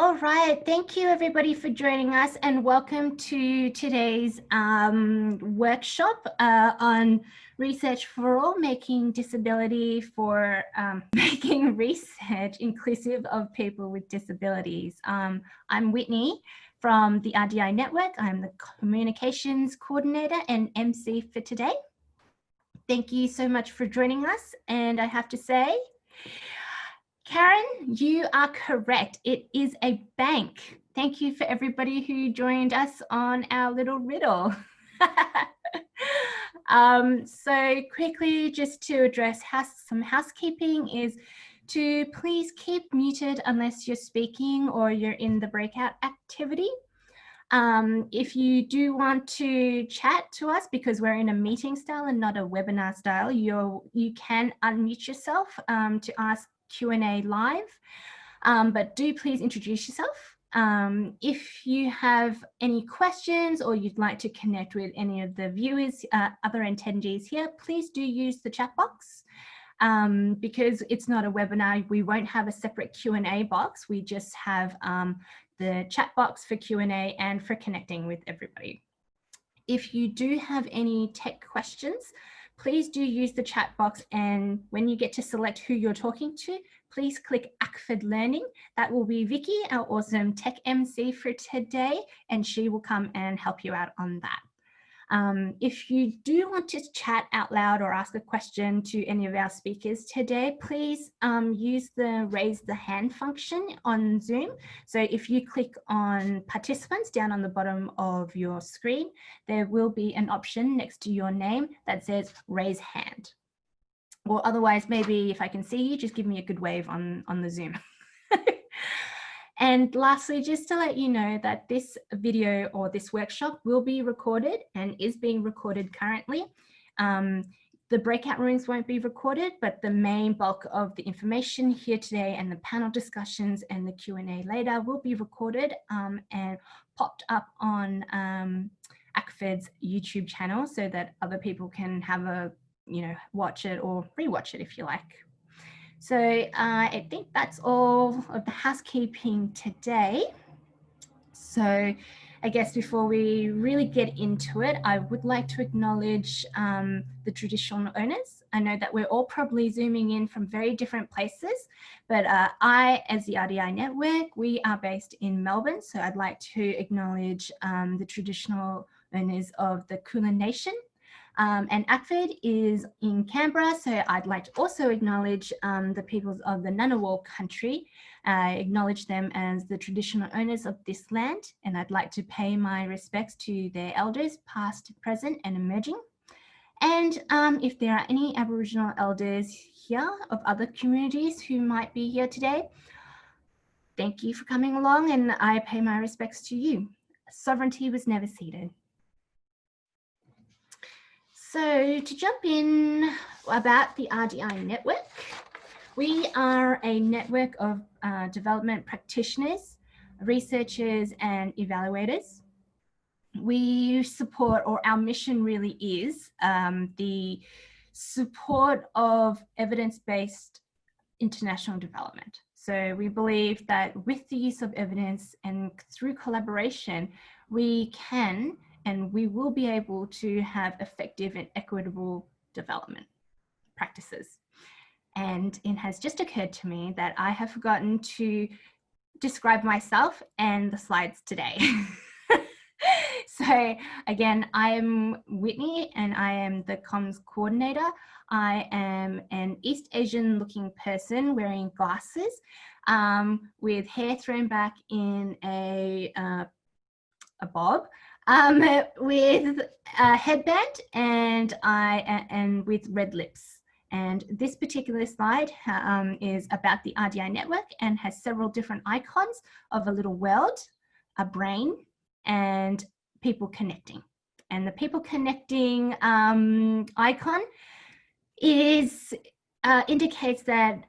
All right, thank you everybody for joining us and welcome to today's workshop on Research for All, making disability for making research inclusive of people with disabilities. I'm Whitney from the RDI Network. I'm the Communications Coordinator and MC for today. Thank you so much for joining us, and I have to say, Karen, you are correct. It is a bank. Thank you for everybody who joined us on our little riddle. So quickly, just to address some housekeeping is to please keep muted unless you're speaking or you're in the breakout activity. If you do want to chat to us, because we're in a meeting style and not a webinar style, you can unmute yourself to ask Q&A live, but do please introduce yourself. If you have any questions or you'd like to connect with any of the viewers, other attendees here, please do use the chat box. Because it's not a webinar, we won't have a separate Q&A box. We just have the chat box for Q&A and for connecting with everybody. If you do have any tech questions, please do use the chat box, and when you get to select who you're talking to, please click ACFID Learning. That will be Vicky, our awesome tech MC for today, and she will come and help you out on that. If you do want to chat out loud or ask a question to any of our speakers today, please use the raise the hand function on Zoom. So if you click on participants down on the bottom of your screen, there will be an option next to your name that says raise hand. Or otherwise, maybe if I can see you, just give me a good wave on the Zoom. And lastly, just to let you know that this video or this workshop will be recorded and is being recorded currently. The breakout rooms won't be recorded, but the main bulk of the information here today and the panel discussions and the Q&A later will be recorded and popped up on ACFID's YouTube channel so that other people can have a, watch it or rewatch it if you like. So I think that's all of the housekeeping today. So I guess before we really get into it, I would like to acknowledge the traditional owners. I know that we're all probably zooming in from very different places, but I, as the RDI Network, we are based in Melbourne. So I'd like to acknowledge the traditional owners of the Kulin Nation. And ACFID is in Canberra, so I'd like to also acknowledge the peoples of the Lana Wolfe country, acknowledge them as the traditional owners of this land, and I'd like to pay my respects to their elders, past, present, and emerging. And if there are any Aboriginal elders here of other communities who might be here today, thank you for coming along, and I pay my respects to you. Sovereignty was never ceded. So to jump in about the RDI Network, we are a network of development practitioners, researchers, and evaluators. We support, or our mission really is, the support of evidence-based international development. So we believe that with the use of evidence and through collaboration, we can and we will be able to have effective and equitable development practices. And it has just occurred to me that I have forgotten to describe myself and the slides today. So again, I am Whitney and I am the comms coordinator. I am an East Asian looking person wearing glasses with hair thrown back in a bob. With a headband and with red lips. And this particular slide is about the RDI Network and has several different icons of a little world, a brain, and people connecting. And the people connecting icon is indicates that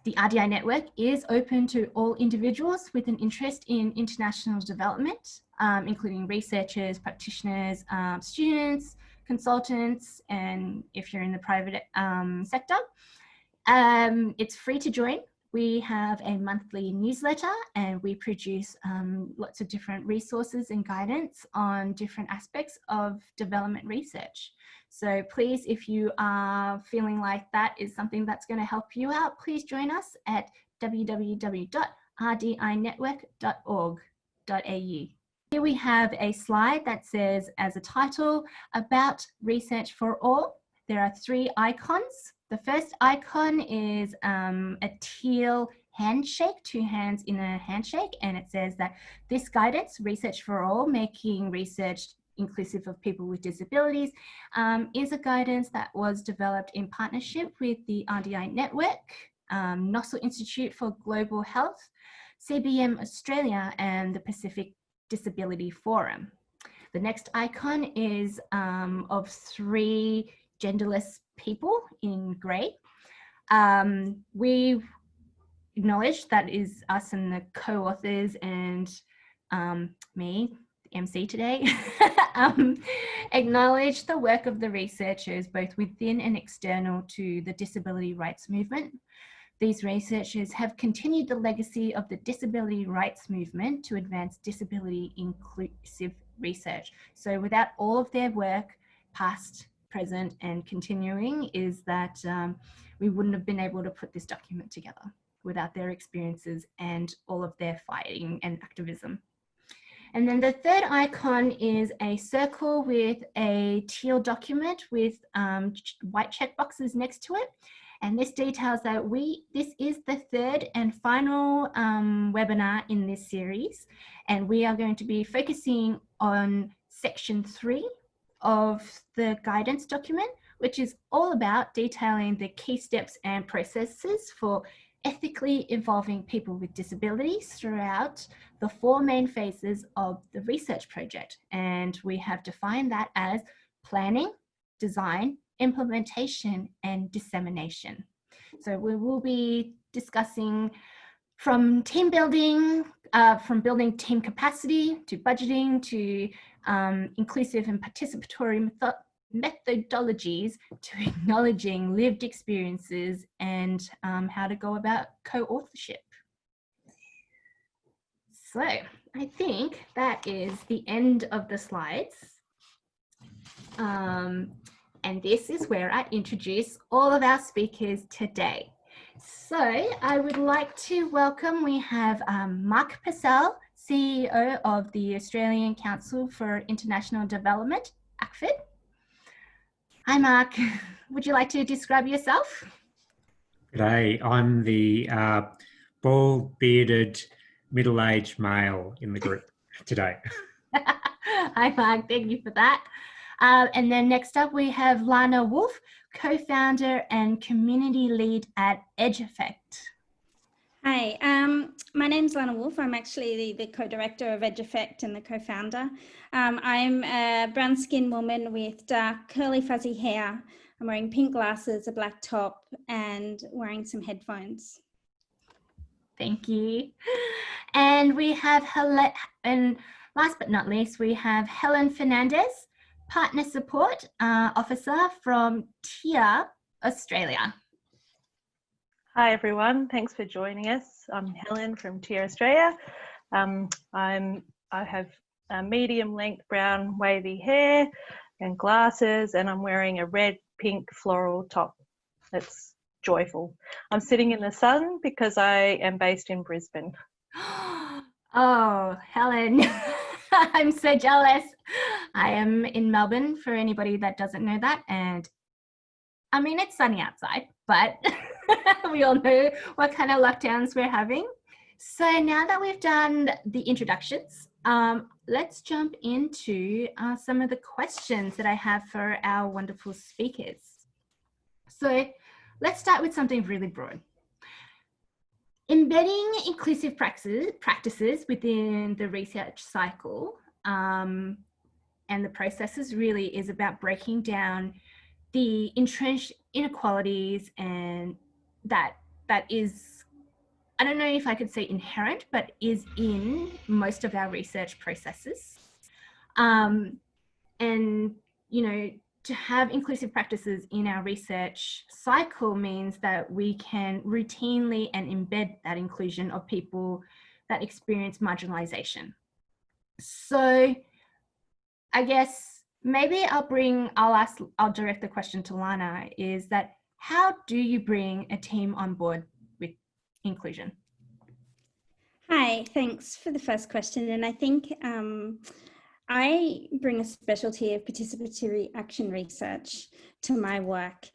the RDI Network is open to all individuals with an interest in international development, including researchers, practitioners, students, consultants, and if you're in the private sector. It's free to join. We have a monthly newsletter, and we produce lots of different resources and guidance on different aspects of development research. So please, if you are feeling like that is something that's going to help you out, please join us at www.rdinetwork.org.au. Here we have a slide that says, as a title, about research for all. There are 3 icons. The first icon is a teal handshake, 2 hands in a handshake, and it says that this guidance, Research for All, making research inclusive of people with disabilities, is a guidance that was developed in partnership with the RDI Network, Nossal Institute for Global Health, CBM Australia, and the Pacific Disability Forum. The next icon is of 3 genderless people in grey. We acknowledge that is us and the co-authors and me, the MC today, acknowledge the work of the researchers both within and external to the disability rights movement. These researchers have continued the legacy of the disability rights movement to advance disability inclusive research. So without all of their work, past, present, and continuing, is that we wouldn't have been able to put this document together without their experiences and all of their fighting and activism. And then the third icon is a circle with a teal document with white check boxes next to it. And this details that this is the 3rd and final webinar in this series. And we are going to be focusing on section 3 of the guidance document, which is all about detailing the key steps and processes for ethically involving people with disabilities throughout the 4 main phases of the research project. And we have defined that as planning, design, implementation, and dissemination. So we will be discussing from team building, from building team capacity to budgeting to inclusive and participatory methodologies to acknowledging lived experiences and how to go about co-authorship. So I think that is the end of the slides. And this is where I introduce all of our speakers today. So I would like to welcome, we have Mark Purcell, CEO of the Australian Council for International Development, ACFID. Hi Mark, would you like to describe yourself? G'day, I'm the bald, bearded, middle-aged male in the group today. Hi Mark, thank you for that. And then next up we have Lana Wolfe, co-founder and community lead at Edge Effect. Hi, my name's Lana Wolfe. I'm actually the co-director of Edge Effect and the co-founder. I'm a brown-skinned woman with dark, curly, fuzzy hair. I'm wearing pink glasses, a black top, and wearing some headphones. Thank you. And we have and last but not least, we have Helen Fernandez, Partner Support Officer from TIA Australia. Hi everyone, thanks for joining us. I'm Helen from TIA Australia. I have a medium length brown wavy hair and glasses, and I'm wearing a red pink floral top. That's joyful. I'm sitting in the sun because I am based in Brisbane. Oh, Helen, I'm so jealous. I am in Melbourne for anybody that doesn't know that. And I mean, it's sunny outside, but we all know what kind of lockdowns we're having. So now that we've done the introductions, let's jump into some of the questions that I have for our wonderful speakers. So let's start with something really broad. Embedding inclusive practices within the research cycle and the processes really is about breaking down the entrenched inequalities, and that is, I don't know if I could say inherent, but is in most of our research processes. And, you know, to have inclusive practices in our research cycle means that we can routinely and embed that inclusion of people that experience marginalization. So I guess maybe I'll direct the question to Lana, is that how do you bring a team on board with inclusion? Hi, thanks for the first question. And I think I bring a specialty of participatory action research to my work.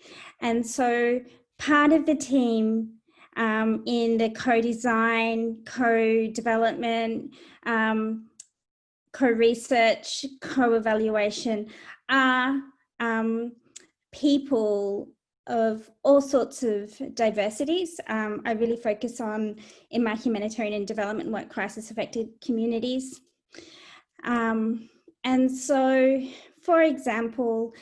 And so part of the team in the co-design, co-development, co-research, co-evaluation are people of all sorts of diversities. I really focus on, in my humanitarian and development work, crisis affected communities. And so, for example,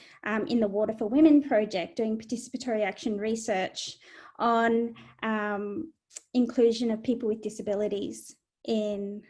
in the Water for Women project, doing participatory action research on inclusion of people with disabilities in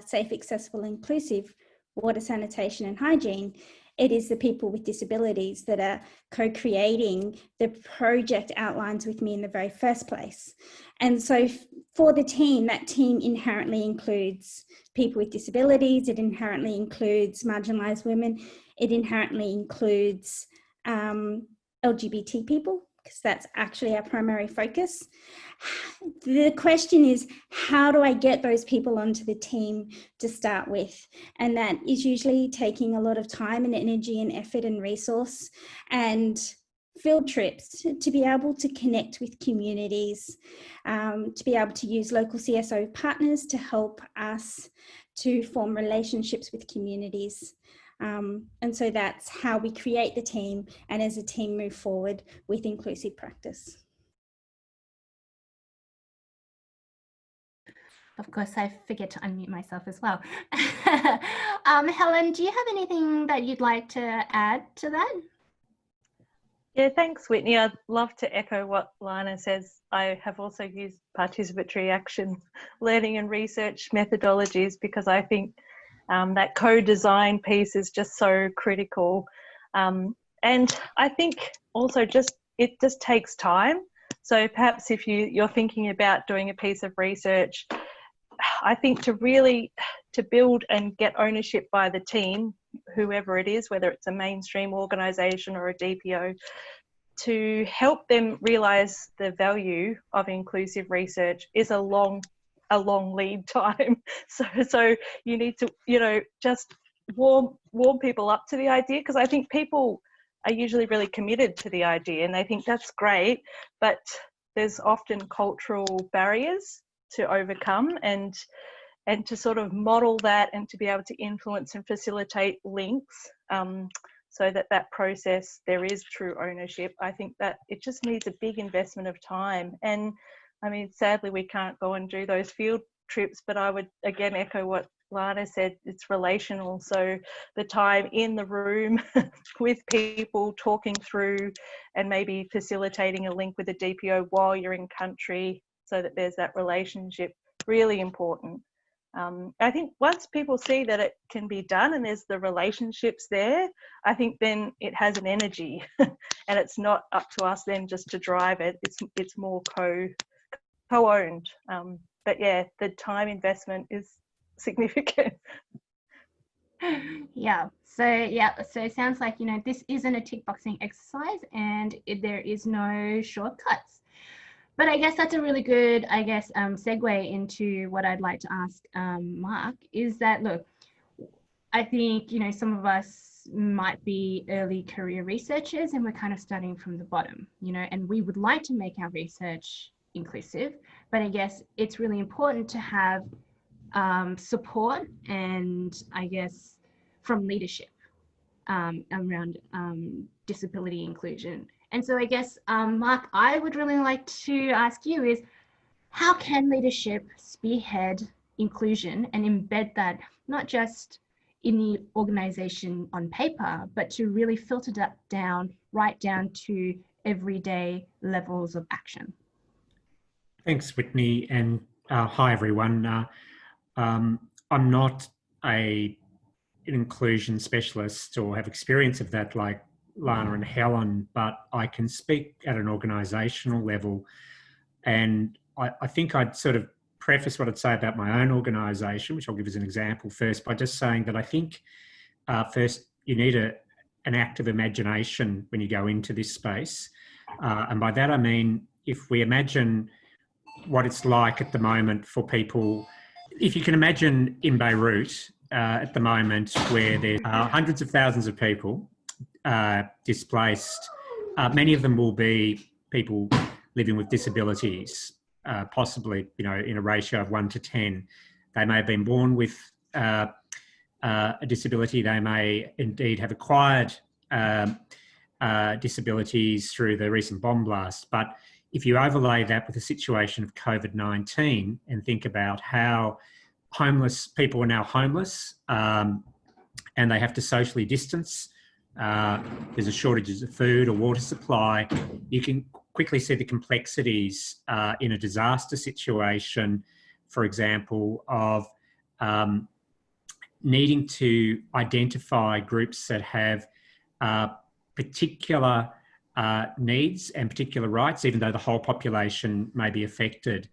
safe, accessible, inclusive water, sanitation and hygiene, it is the people with disabilities that are co-creating the project outlines with me in the very first place. And so for the team, that team inherently includes people with disabilities, it inherently includes marginalised women, it inherently includes LGBT people, because that's actually our primary focus. The question is, how do I get those people onto the team to start with? And that is usually taking a lot of time and energy and effort and resource and field trips to be able to connect with communities, to be able to use local CSO partners to help us to form relationships with communities. And so that's how we create the team and as a team move forward with inclusive practice. Of course, I forget to unmute myself as well. Helen, do you have anything that you'd like to add to that? Yeah, thanks, Whitney. I'd love to echo what Lana says. I have also used participatory action learning and research methodologies because I think that co-design piece is just so critical. And I think also it just takes time. So perhaps if you're thinking about doing a piece of research, I think to build and get ownership by the team, whoever it is, whether it's a mainstream organisation or a DPO, to help them realise the value of inclusive research is a long lead time. So you need to, just warm people up to the idea, because I think people are usually really committed to the idea and they think that's great, but there's often cultural barriers to overcome and to sort of model that and to be able to influence and facilitate links so that process, there is true ownership. I think that it just needs a big investment of time. And I mean, sadly, we can't go and do those field trips, but I would again echo what Lana said, it's relational. So the time in the room with people talking through and maybe facilitating a link with a DPO while you're in country so that there's that relationship, really important. I think once people see that it can be done and there's the relationships there, I think then it has an energy and it's not up to us then just to drive it. It's more co-owned. But yeah, the time investment is significant. Yeah. So it sounds like, this isn't a tick boxing exercise and there is no shortcuts. But I guess that's a really good, segue into what I'd like to ask Mark, is that, look, I think, some of us might be early career researchers and we're kind of starting from the bottom, and we would like to make our research inclusive, but I guess it's really important to have support and I guess from leadership around disability inclusion. And so I guess, Mark, I would really like to ask you is, how can leadership spearhead inclusion and embed that not just in the organization on paper, but to really filter that down, right down to everyday levels of action? Thanks, Whitney, and hi, everyone. I'm not an inclusion specialist or have experience of that like Lana and Helen, but I can speak at an organisational level. And I think I'd sort of preface what I'd say about my own organisation, which I'll give as an example first, by just saying that I think first you need an active imagination when you go into this space. And by that I mean, if we imagine what it's like at the moment for people, if you can imagine in Beirut at the moment where there are hundreds of thousands of people displaced, many of them will be people living with disabilities, possibly, you know, in a ratio of 1 to 10. They may have been born with a disability. They may indeed have acquired disabilities through the recent bomb blast. But if you overlay that with the situation of COVID-19 and think about how homeless people are now homeless and they have to socially distance, there's a shortage of food or water supply, you can quickly see the complexities in a disaster situation, for example, of needing to identify groups that have particular needs and particular rights, even though the whole population may be affected.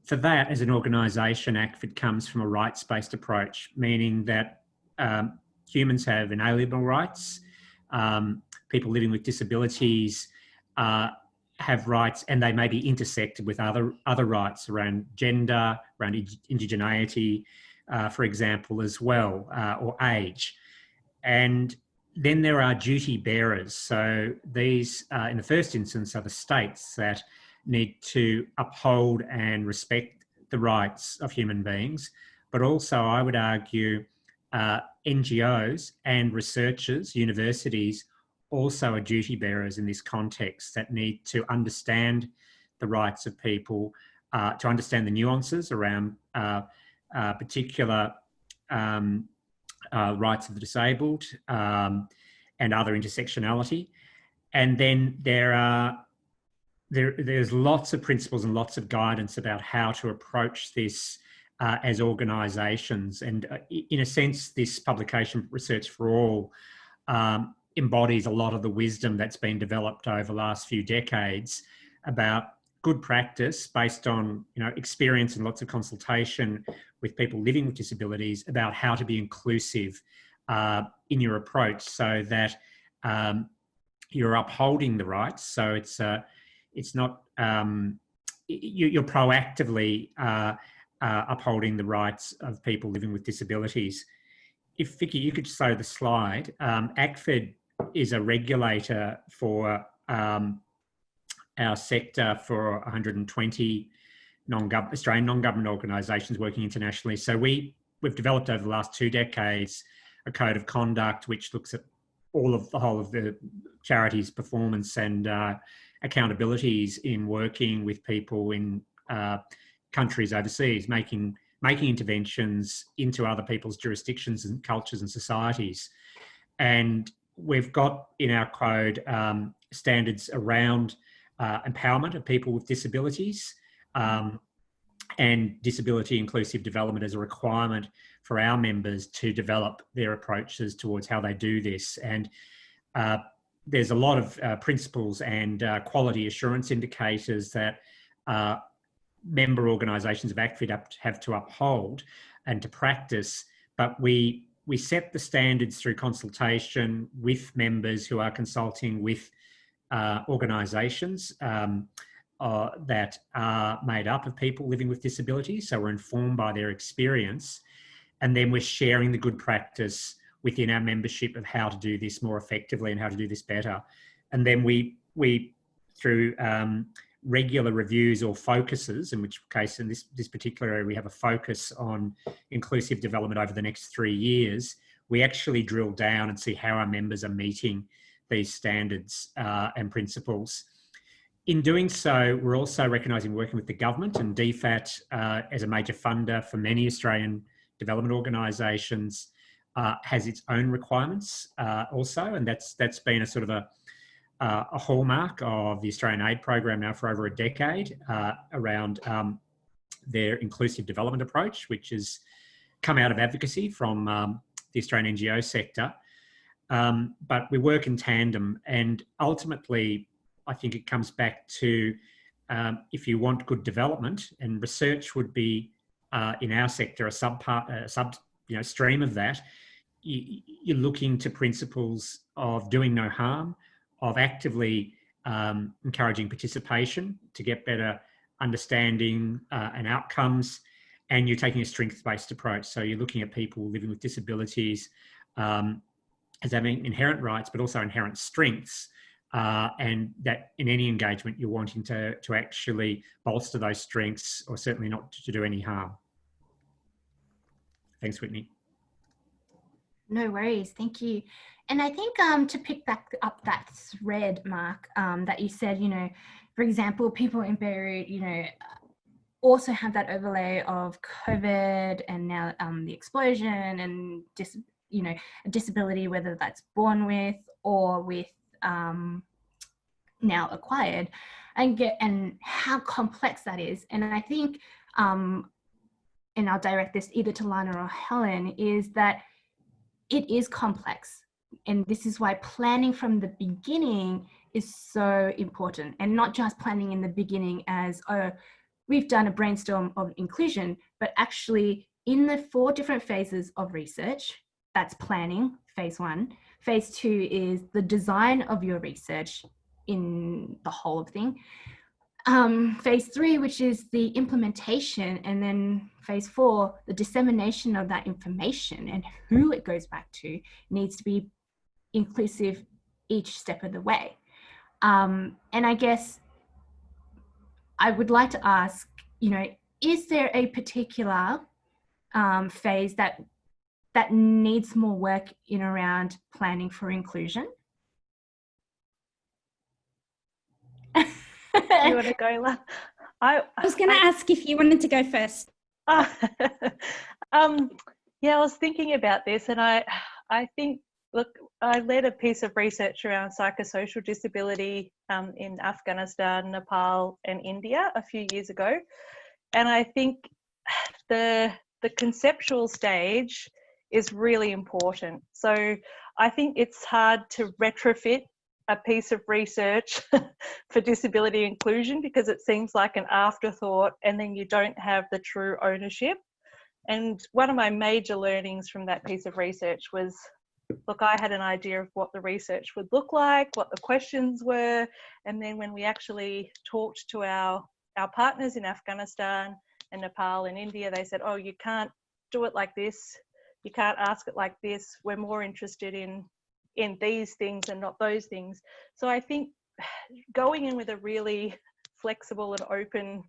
For that, as an organisation, ACFID comes from a rights-based approach, meaning that humans have inalienable rights, people living with disabilities have rights, and they may be intersected with other rights around gender, around indigeneity, for example, as well, or age. And then there are duty bearers. So these, in the first instance, are the states that need to uphold and respect the rights of human beings. But also, I would argue, NGOs and researchers, universities, also are duty bearers in this context that need to understand the rights of people, to understand the nuances around particular rights of the disabled and other intersectionality. And then there's lots of principles and lots of guidance about how to approach this as organisations. And in a sense, this publication, Research for All, embodies a lot of the wisdom that's been developed over the last few decades about good practice based on, you know, experience and lots of consultation with people living with disabilities about how to be inclusive in your approach, so that you're upholding the rights. So it's not you're proactively upholding the rights of people living with disabilities. If Vicky, you could show the slide. ACFID is a regulator for our sector for 120 Australian non-government organisations working internationally. So we've developed over the last 2 decades a code of conduct which looks at the whole of the charity's performance and accountabilities in working with people in countries overseas, making interventions into other people's jurisdictions and cultures and societies. And we've got in our code standards around empowerment of people with disabilities and disability inclusive development as a requirement for our members to develop their approaches towards how they do this. And there's a lot of principles and quality assurance indicators that member organisations of ACFID have to uphold and to practice, but we set the standards through consultation with members who are consulting with organisations that are made up of people living with disabilities. So we're informed by their experience, and then we're sharing the good practice within our membership of how to do this more effectively and how to do this better. And then we through regular reviews or focuses, in which case in this particular area we have a focus on inclusive development over the next 3 years, we actually drill down and see how our members are meeting these standards and principles. In doing so, we're also recognising working with the government, and DFAT as a major funder for many Australian development organisations has its own requirements also, and that's been a sort of a hallmark of the Australian aid program now for over a decade around their inclusive development approach, which has come out of advocacy from the Australian NGO sector. but we work in tandem, and ultimately I think it comes back to if you want good development, and research would be in our sector a sub stream of that. You're looking to principles of doing no harm, of actively encouraging participation to get better understanding and outcomes, and you're taking a strengths-based approach. So you're looking at people living with disabilities as having inherent rights, but also inherent strengths, and that in any engagement you're wanting to actually bolster those strengths, or certainly not to do any harm. Thanks, Whitney. No worries, thank you. And I think to pick back up that thread, Mark, that you said, you know, for example, people in Beirut, you know, also have that overlay of COVID and now the explosion and you know, a disability, whether that's born with or with now acquired, and how complex that is. And I think, and I'll direct this either to Lana or Helen, is that it is complex. And this is why planning from the beginning is so important, and not just planning in the beginning as, oh, we've done a brainstorm of inclusion, but actually in the 4 different phases of research, that's planning, phase 1. Phase 2 is the design of your research in the whole of thing. Phase 3, which is the implementation, and then phase 4, the dissemination of that information and who it goes back to needs to be inclusive each step of the way. And I guess I would like to ask, you know, is there a particular phase that needs more work in around planning for inclusion? Do you want to go, Lana? I was going to ask if you wanted to go first. Yeah, I was thinking about this, and I think, look, I led a piece of research around psychosocial disability in Afghanistan, Nepal, and India a few years ago, and I think the conceptual stage is really important. So I think it's hard to retrofit a piece of research for disability inclusion because it seems like an afterthought, and then you don't have the true ownership. And one of my major learnings from that piece of research was, look, I had an idea of what the research would look like, what the questions were, and then when we actually talked to our partners in Afghanistan and Nepal and India, they said, oh, you can't do it like this, you can't ask it like this, we're more interested in these things and not those things. So I think going in with a really flexible and open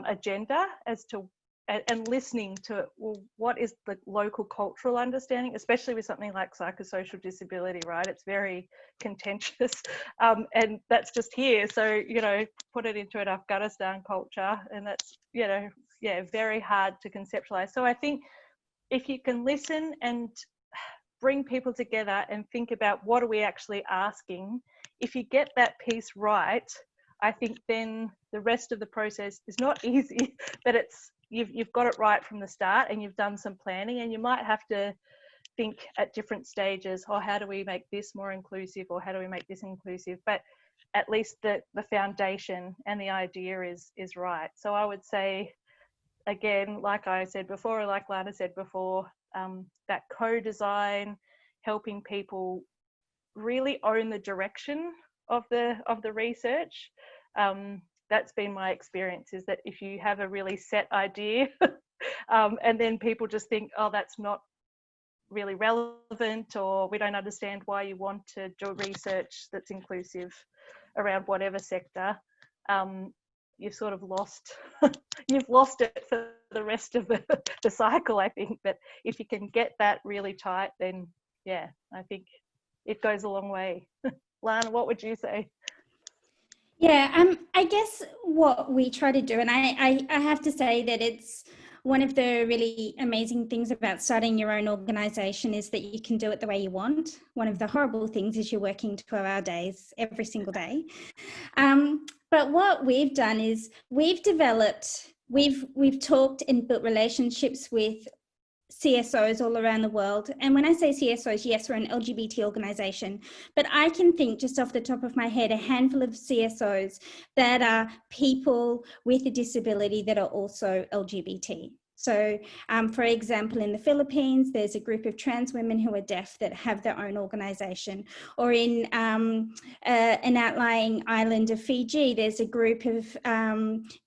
agenda as to, and listening to, well, what is the local cultural understanding, especially with something like psychosocial disability, right? It's very contentious, and that's just here. So, you know, put it into an Afghanistan culture, and that's, you know, yeah, very hard to conceptualize. So I think if you can listen and bring people together and think about what are we actually asking, if you get that piece right, I think then the rest of the process is not easy, but it's, you've got it right from the start, and you've done some planning, and you might have to think at different stages, oh, how do we make this more inclusive, or how do we make this inclusive? But at least the foundation and the idea is right. So I would say, again, like I said before, or like Lana said before, that co-design, helping people really own the direction of the research. That's been my experience, is that if you have a really set idea and then people just think, oh, that's not really relevant, or we don't understand why you want to do research that's inclusive around whatever sector, you've sort of lost you've lost it for the rest of the cycle, I think. But if you can get that really tight, then yeah, I think it goes a long way. Lana, what would you say? Yeah, I guess what we try to do, and I have to say that it's one of the really amazing things about starting your own organisation is that you can do it the way you want. One of the horrible things is you're working 12-hour days every single day. But what we've done is we've talked and built relationships with CSOs all around the world. And when I say CSOs, yes, we're an LGBT organization, but I can think just off the top of my head, a handful of CSOs that are people with a disability that are also LGBT. So, for example, in the Philippines, there's a group of trans women who are deaf that have their own organization. Or in an outlying island of Fiji, there's a group of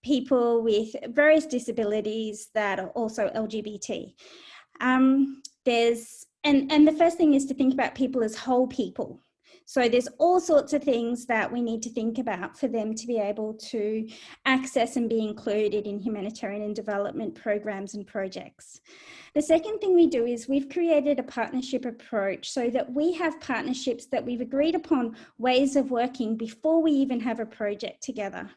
people with various disabilities that are also LGBT. And the first thing is to think about people as whole people. So there's all sorts of things that we need to think about for them to be able to access and be included in humanitarian and development programs and projects. The second thing we do is we've created a partnership approach so that we have partnerships that we've agreed upon ways of working before we even have a project together.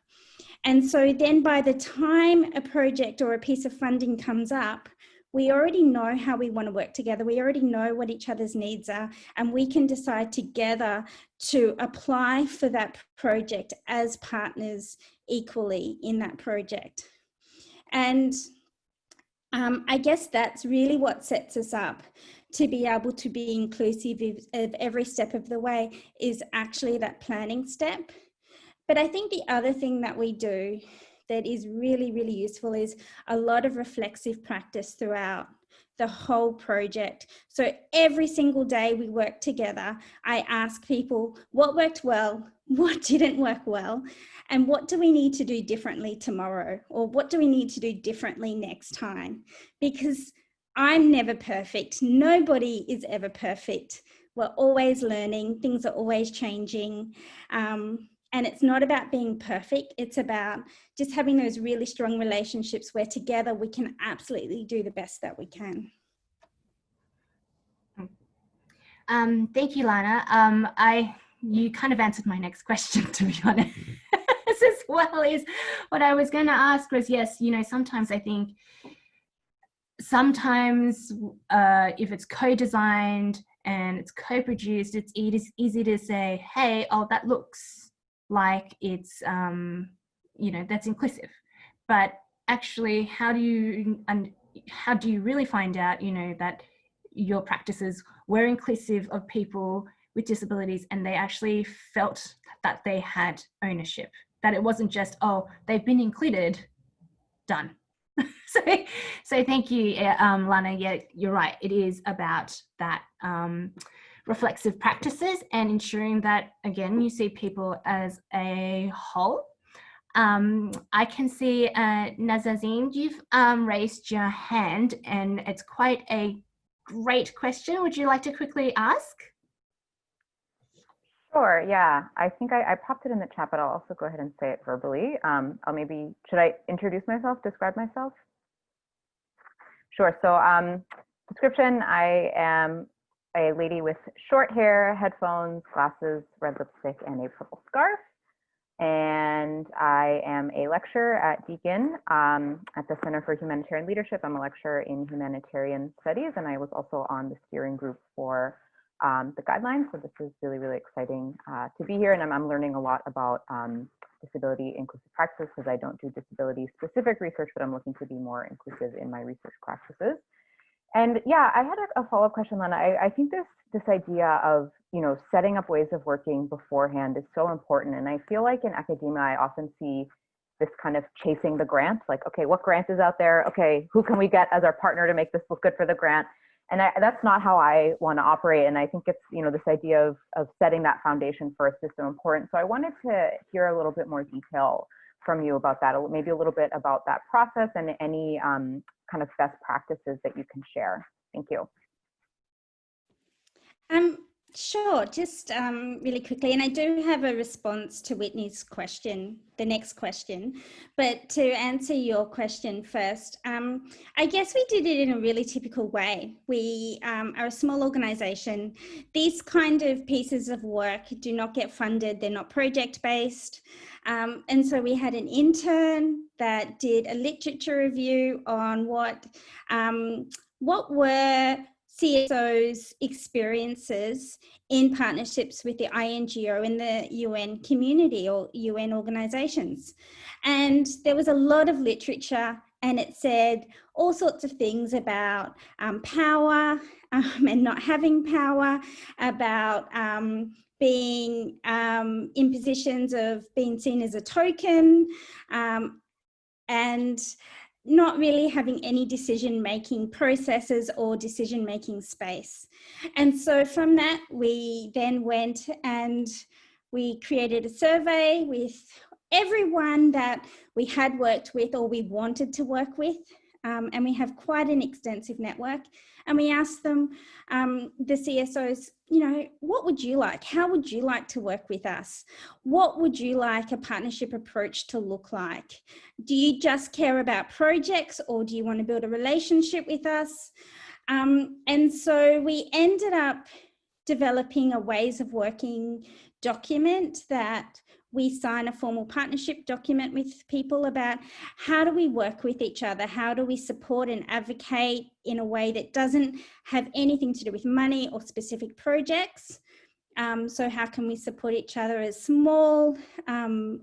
And so then by the time a project or a piece of funding comes up, we already know how we want to work together. We already know what each other's needs are, and we can decide together to apply for that project as partners equally in that project. And I guess that's really what sets us up to be able to be inclusive of every step of the way, is actually that planning step. But I think the other thing that we do that is really, really useful is a lot of reflexive practice throughout the whole project. So every single day we work together, I ask people what worked well, what didn't work well, and what do we need to do differently tomorrow, or what do we need to do differently next time? Because I'm never perfect. Nobody is ever perfect. We're always learning. Things are always changing. And it's not about being perfect. It's about just having those really strong relationships where together we can absolutely do the best that we can. Thank you, Lana. You kind of answered my next question, to be honest, as well. Is what I was going to ask was, yes, you know, sometimes I think if it's co-designed and it's co-produced, it's easy to say, hey, oh, that looks like it's, you know, that's inclusive. But actually, how do you really find out, you know, that your practices were inclusive of people with disabilities and they actually felt that they had ownership, that it wasn't just, oh, they've been included, done. So thank you, Lana. Yeah, you're right. It is about that reflexive practices and ensuring that, again, you see people as a whole. I can see Nazazine, you've raised your hand, and it's quite a great question. Would you like to quickly ask? Sure, yeah. I think I popped it in the chat, but I'll also go ahead and say it verbally. Should I introduce myself, describe myself? Sure, so description, I am a lady with short hair, headphones, glasses, red lipstick, and a purple scarf. And I am a lecturer at Deakin at the Center for Humanitarian Leadership. I'm a lecturer in humanitarian studies, and I was also on the steering group for the guidelines. So this is really, really exciting to be here. And I'm learning a lot about disability inclusive practices, because I don't do disability specific research, but I'm looking to be more inclusive in my research practices. And yeah, I had a follow-up question, Lana. I think this idea of, you know, setting up ways of working beforehand is so important. And I feel like in academia, I often see this kind of chasing the grant, like, okay, what grant is out there? Okay, who can we get as our partner to make this look good for the grant? And that's not how I want to operate. And I think it's, you know, this idea of setting that foundation first is so important. So I wanted to hear a little bit more detail from you about that, maybe a little bit about that process and any kind of best practices that you can share. Thank you. Sure, just really quickly, and I do have a response to Whitney's question, the next question, but to answer your question first, I guess we did it in a really typical way. We are a small organisation. These kind of pieces of work do not get funded, they're not project-based, and so we had an intern that did a literature review on what were CSO's experiences in partnerships with the INGO and the UN community or UN organizations. And there was a lot of literature and it said all sorts of things about power and not having power, about being in positions of being seen as a token, and not really having any decision-making processes or decision-making space. And so from that, we then went and we created a survey with everyone that we had worked with or we wanted to work with. And we have quite an extensive network. And we asked them, the CSOs, you know, what would you like? How would you like to work with us? What would you like a partnership approach to look like? Do you just care about projects, or do you want to build a relationship with us? And so we ended up developing a ways of working document that we sign a formal partnership document with people about how do we work with each other? How do we support and advocate in a way that doesn't have anything to do with money or specific projects? So how can we support each other as small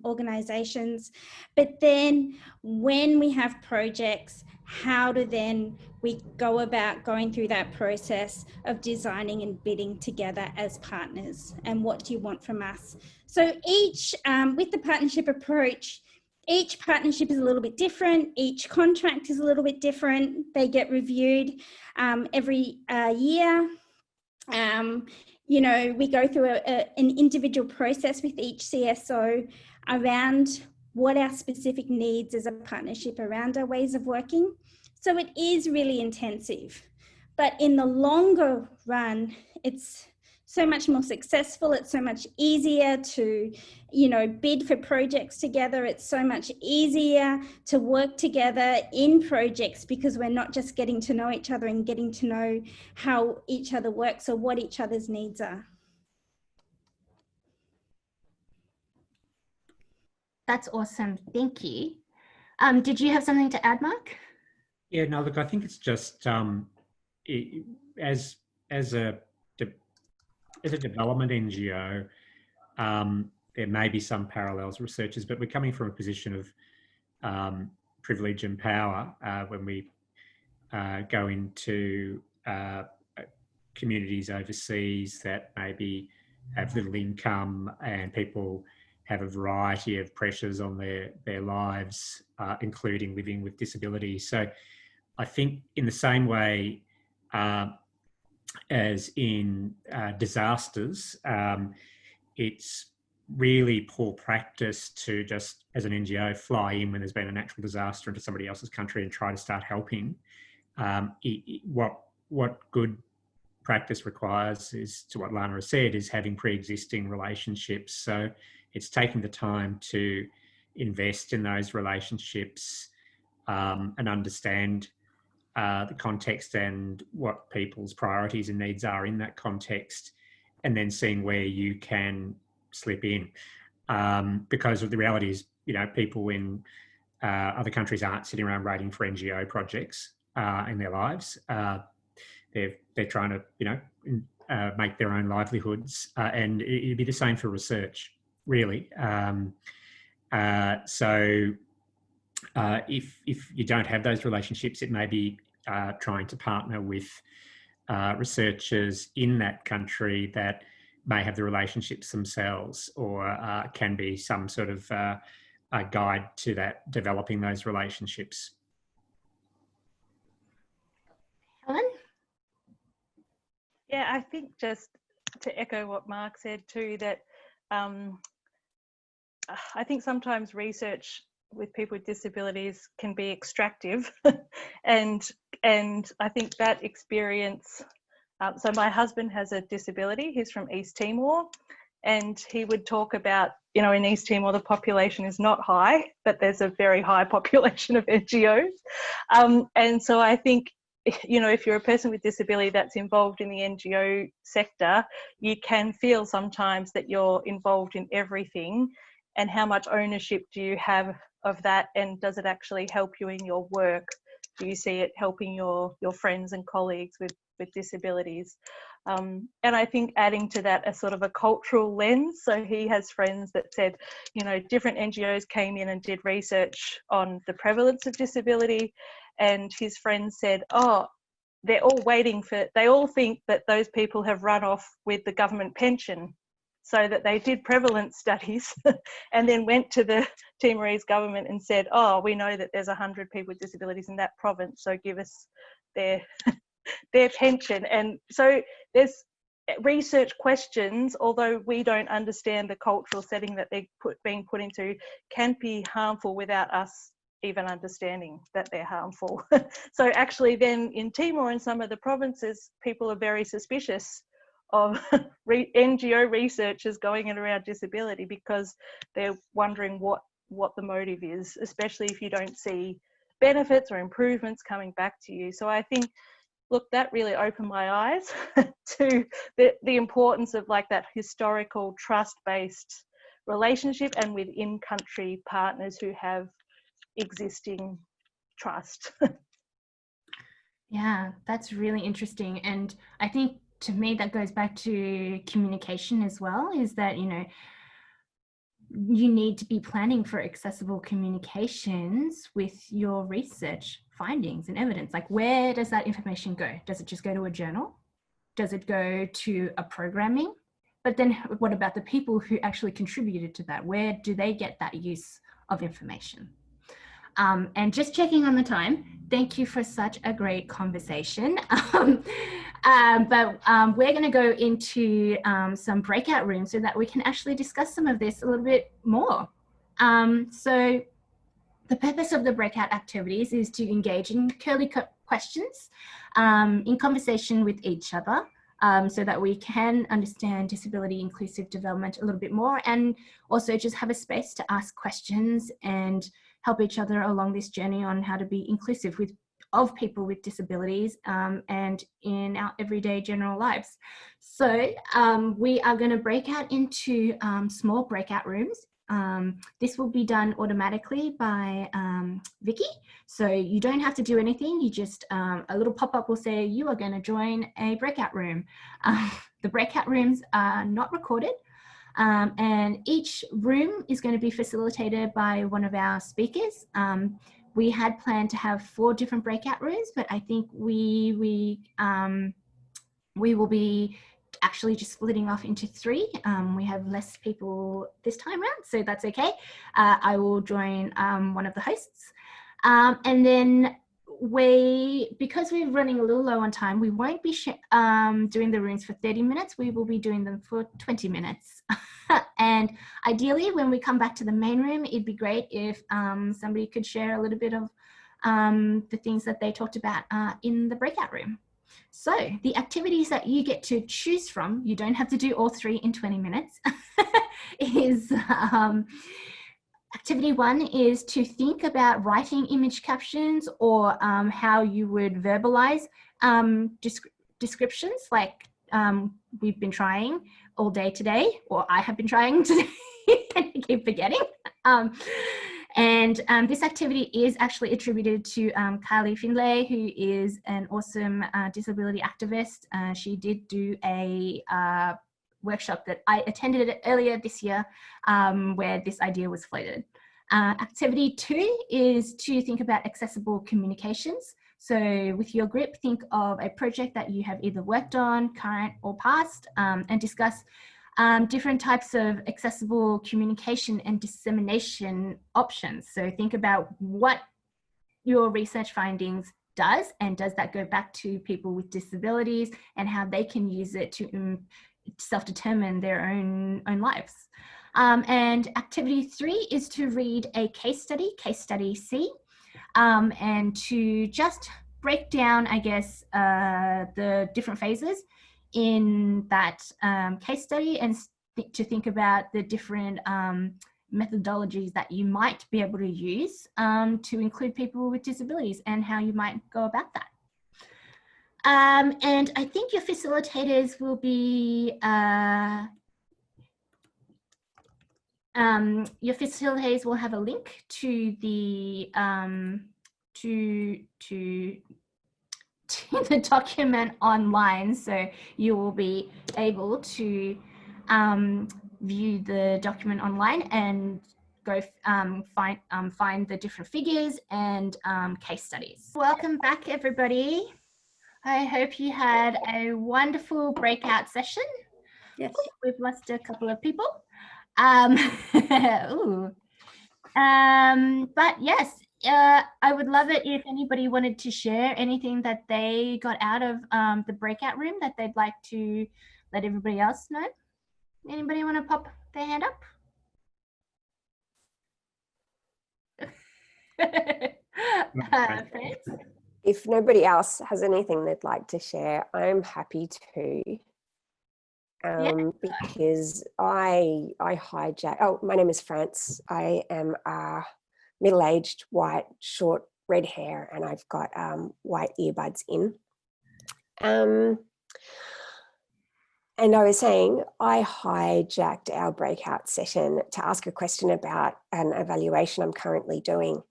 organizations? But then when we have projects, how do then we go about going through that process of designing and bidding together as partners? And what do you want from us? So each, with the partnership approach, each partnership is a little bit different. Each contract is a little bit different. They get reviewed every year. You know, we go through an individual process with each CSO around what our specific needs as a partnership around our ways of working. So it is really intensive, but in the longer run, it's so much more successful. It's so much easier to, you know, bid for projects together. It's so much easier to work together in projects because we're not just getting to know each other and getting to know how each other works or what each other's needs are. That's awesome. Thank you. Did you have something to add, Mark? Yeah, no, look, I think it's just as a development NGO, there may be some parallels with researchers, but we're coming from a position of privilege and power when we go into communities overseas that maybe have little income, and people have a variety of pressures on their lives, including living with disability. So I think in the same way as in disasters, it's really poor practice to just, as an NGO, fly in when there's been a natural disaster into somebody else's country and try to start helping. What good practice requires is, to what Lana has said, is having pre-existing relationships. So it's taking the time to invest in those relationships and understand the context and what people's priorities and needs are in that context, and then seeing where you can slip in. Because the reality is, you know, people in other countries aren't sitting around waiting for NGO projects in their lives. They're trying to, you know, make their own livelihoods, and it'd be the same for research, really. So if you don't have those relationships, it may be trying to partner with researchers in that country that may have the relationships themselves, or can be some sort of a guide to that, developing those relationships. Helen? Yeah, I think just to echo what Mark said too, that I think sometimes research with people with disabilities can be extractive, and I think that experience. So my husband has a disability. He's from East Timor, and he would talk about, you know, in East Timor the population is not high, but there's a very high population of NGOs, and so I think, you know, if you're a person with disability that's involved in the NGO sector, you can feel sometimes that you're involved in everything, and how much ownership do you have of that, and does it actually help you in your work? Do you see it helping your friends and colleagues with disabilities? And I think adding to that a sort of a cultural lens. So he has friends that said, you know, different NGOs came in and did research on the prevalence of disability, and his friends said, oh, they're all waiting for, they all think that those people have run off with the government pension. So that they did prevalence studies and then went to the Timorese government and said, oh, we know that there's 100 people with disabilities in that province, so give us their pension. And so there's research questions, although we don't understand the cultural setting that they're being put into, can be harmful without us even understanding that they're harmful. So actually then in Timor and some of the provinces, people are very suspicious of NGO researchers going in around disability because they're wondering what the motive is, especially if you don't see benefits or improvements coming back to you. So I think, look, that really opened my eyes to the importance of like that historical trust-based relationship and with in-country partners who have existing trust. Yeah, that's really interesting. And I think to me that goes back to communication as well, is that, you know, you need to be planning for accessible communications with your research findings and evidence. Like, where does that information go? Does it just go to a journal? Does it go to a programming? But then what about the people who actually contributed to that? Where do they get that use of information? And just checking on the time, thank you for such a great conversation. But we're going to go into some breakout rooms so that we can actually discuss some of this a little bit more. So the purpose of the breakout activities is to engage in curly questions in conversation with each other, so that we can understand disability inclusive development a little bit more, and also just have a space to ask questions and help each other along this journey on how to be inclusive of people with disabilities and in our everyday general lives. So we are going to break out into small breakout rooms. This will be done automatically by Vicky. So you don't have to do anything. You just, a little pop-up will say, you are going to join a breakout room. The breakout rooms are not recorded. And each room is going to be facilitated by one of our speakers. We had planned to have 4 different breakout rooms, but I think we will be actually just splitting off into 3. We have less people this time around, so that's okay. I will join one of the hosts. And then because we're running a little low on time, we won't be doing the rooms for 30 minutes. We will be doing them for 20 minutes. And ideally, when we come back to the main room, it'd be great if somebody could share a little bit of the things that they talked about in the breakout room. So the activities that you get to choose from, you don't have to do all 3 in 20 minutes, is activity 1 is to think about writing image captions or how you would verbalize descriptions, like we've been trying all day today, or I have been trying today and I keep forgetting. And this activity is actually attributed to Kylie Findlay, who is an awesome disability activist. She did do a workshop that I attended earlier this year where this idea was floated. Activity 2 is to think about accessible communications. So with your group, think of a project that you have either worked on, current or past, and discuss different types of accessible communication and dissemination options. So think about what your research findings does, and does that go back to people with disabilities and how they can use it to self-determine their own lives. And activity 3 is to read a case study C, and to just break down, I guess, the different phases in that case study, and to think about the different methodologies that you might be able to use to include people with disabilities and how you might go about that. And I think your facilitators will be your facilitators will have a link to the the document online, so you will be able to view the document online and go find the different figures and case studies. Welcome back, everybody. I hope you had a wonderful breakout session. Yes. We've lost a couple of people. Ooh. But yes, I would love it if anybody wanted to share anything that they got out of the breakout room that they'd like to let everybody else know. Anybody want to pop their hand up? France? If nobody else has anything they'd like to share, I'm happy to. Because I hijack. Oh, my name is France. I am middle-aged, white, short, red hair, and I've got white earbuds in. And I was saying, I hijacked our breakout session to ask a question about an evaluation I'm currently doing,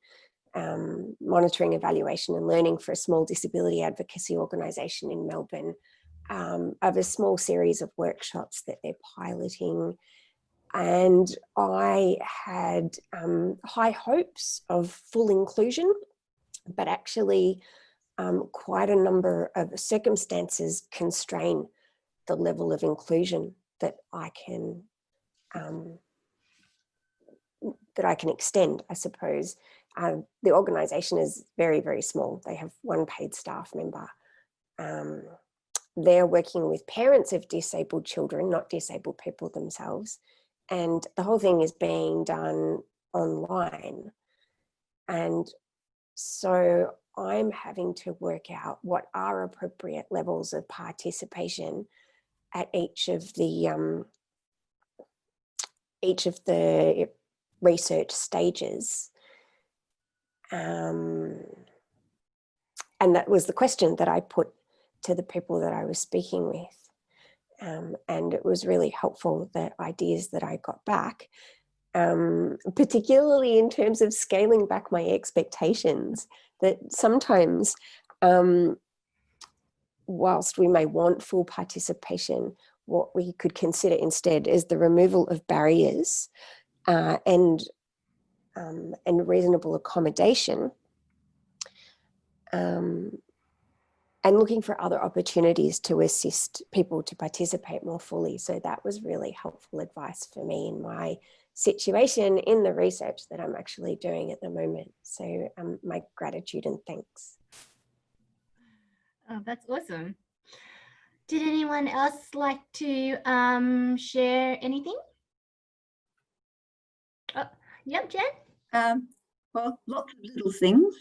monitoring, evaluation and learning for a small disability advocacy organisation in Melbourne, of a small series of workshops that they're piloting. And I had high hopes of full inclusion, but actually quite a number of circumstances constrain the level of inclusion that I can extend, I suppose. The organisation is very, very small. They have one paid staff member. They're working with parents of disabled children, not disabled people themselves. And the whole thing is being done online. And so I'm having to work out what are appropriate levels of participation at each of the research stages. And that was the question that I put to the people that I was speaking with. And it was really helpful, the ideas that I got back, particularly in terms of scaling back my expectations, that sometimes whilst we may want full participation, what we could consider instead is the removal of barriers and reasonable accommodation, and looking for other opportunities to assist people to participate more fully. So that was really helpful advice for me in my situation in the research that I'm actually doing at the moment. So my gratitude and thanks. Oh, that's awesome. Did anyone else like to share anything? Oh, yep, Jen? Well, lots of little things.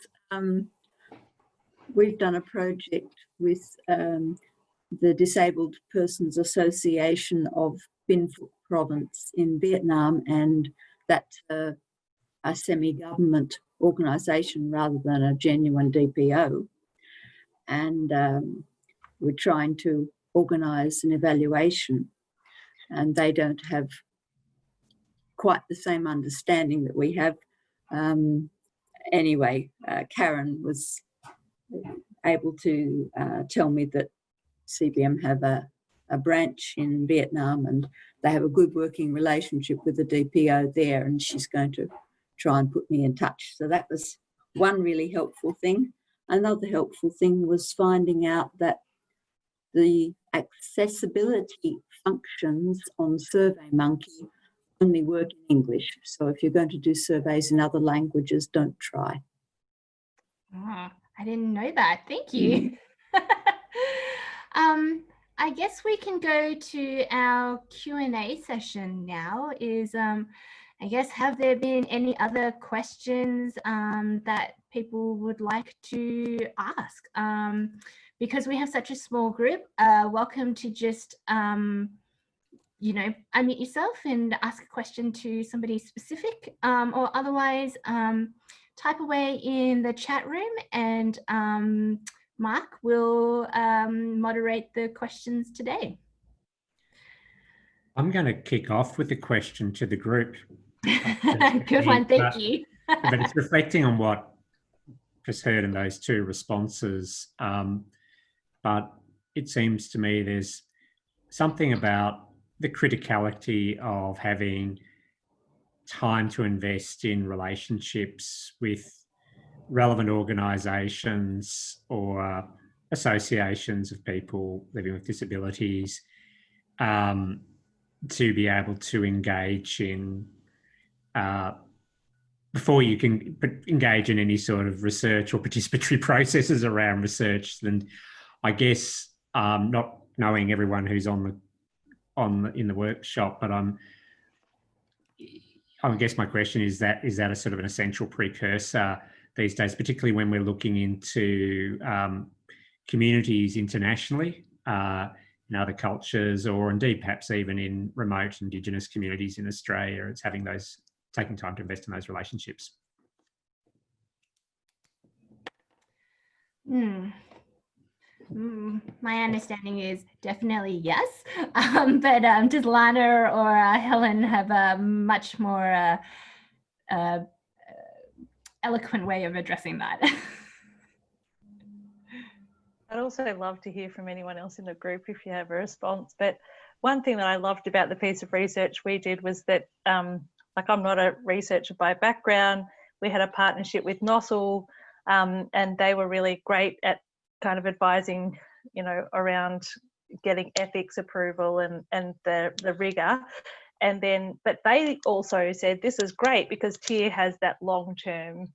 We've done a project with the Disabled Persons Association of Binh Phuc Province in Vietnam, and that's a semi-government organisation rather than a genuine DPO. And we're trying to organise an evaluation, and they don't have quite the same understanding that we have. Anyway, Karen was able to tell me that CBM have a branch in Vietnam, and they have a good working relationship with the DPO there, and she's going to try and put me in touch. So that was one really helpful thing. Another helpful thing was finding out that the accessibility functions on SurveyMonkey only work in English. So if you're going to do surveys in other languages, don't try. Oh, I didn't know that. Thank you. I guess we can go to our Q&A session now. I guess, have there been any other questions that people would like to ask? Because we have such a small group, welcome to just, you know, unmute yourself and ask a question to somebody specific, or otherwise type away in the chat room, and Mark will moderate the questions today. I'm going to kick off with a question to the group. Good one, thank you. But it's reflecting on what just heard in those two responses. but it seems to me there's something about the criticality of having time to invest in relationships with relevant organisations or associations of people living with disabilities, to be able to engage in, before you can engage in any sort of research or participatory processes around research. And I guess, not knowing everyone who's in the workshop, but I guess my question is that a sort of an essential precursor these days, particularly when we're looking into communities internationally, in other cultures, or indeed perhaps even in remote Indigenous communities in Australia? It's taking time to invest in those relationships. My understanding is definitely yes, but does Lana or Helen have a much more eloquent way of addressing that? I'd also love to hear from anyone else in the group if you have a response. But one thing that I loved about the piece of research we did was that, like, I'm not a researcher by background. We had a partnership with NOSL, and they were really great at kind of advising, you know, around getting ethics approval and the rigor. And then, but they also said this is great because TIER has that long-term